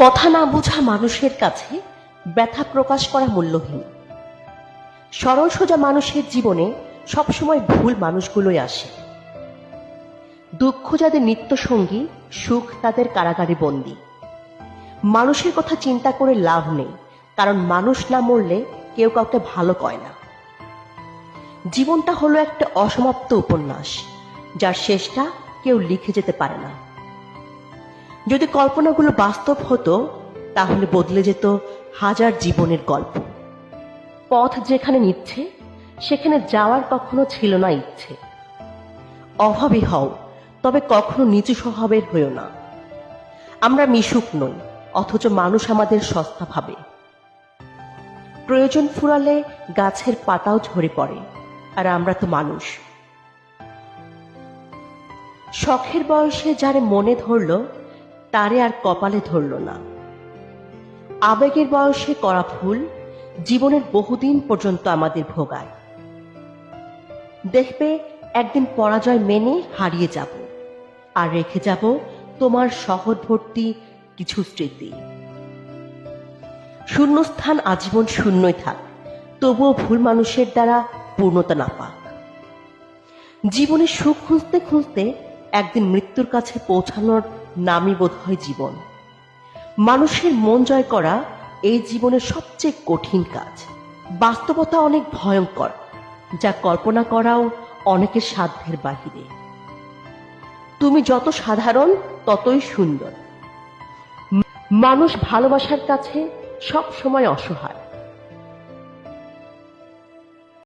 কথা না বোঝা মানুষের কাছে ব্যথা প্রকাশ করা মূল্যহীন। সরল সোজা মানুষের জীবনে সবসময় ভুল মানুষগুলোই আসে। দুঃখ যাদের নিত্য সঙ্গী, সুখ তাদের কারাগারে বন্দী। মানুষের কথা চিন্তা করে লাভ নেই, কারণ মানুষ না মরলে কেউ কাউকে ভালো কয় না। জীবনটা হলো একটা অসমাপ্ত উপন্যাস, যার শেষটা কেউ লিখে যেতে পারে না। যদি কল্পনাগুলো বাস্তব হতো, তাহলে বদলে যেত হাজার জীবনের গল্প। পথ যেখানে নিচ্ছে, সেখানে যাওয়ার কখনো ছিল না ইচ্ছে। অভাবী হও, তবে কখনো নিচু স্বভাবের হইও না। আমরা মিশুক নই, অথচ মানুষ আমাদের সস্তা ভাবে। প্রয়োজন ফুরালে গাছের পাতাও ঝরে পড়ে, আর আমরা তো মানুষ। শখের বয়সে যারে মনে ধরল, তারে আর কপালে ধরল না। আবেগের বয়সে করা ভুল জীবনের বহুদিন পর্যন্ত আমাদের ভোগায়। দেখবে একদিন পরাজয় মেনে হারিয়ে যাব, আর রেখে যাব তোমার শহর ভর্তি কিছু স্মৃতি। শূন্যস্থান আজীবন শূন্যই থাক, তবুও ভুল মানুষের দ্বারা পূর্ণতা না পাক। জীবনে সুখ খুঁজতে খুঁজতে একদিন মৃত্যুর কাছে পৌঁছানোর নামই বোধ হয় জীবন। মানুষের মন জয় করা এই জীবনের সবচেয়ে কঠিন কাজ। বাস্তবতা অনেক ভয়ঙ্কর, যা কল্পনা করাও অনেকের সাধ্যের বাহিরে। তুমি যত সাধারণ, ততই সুন্দর। মানুষ ভালোবাসার কাছে সব সময় অসহায়।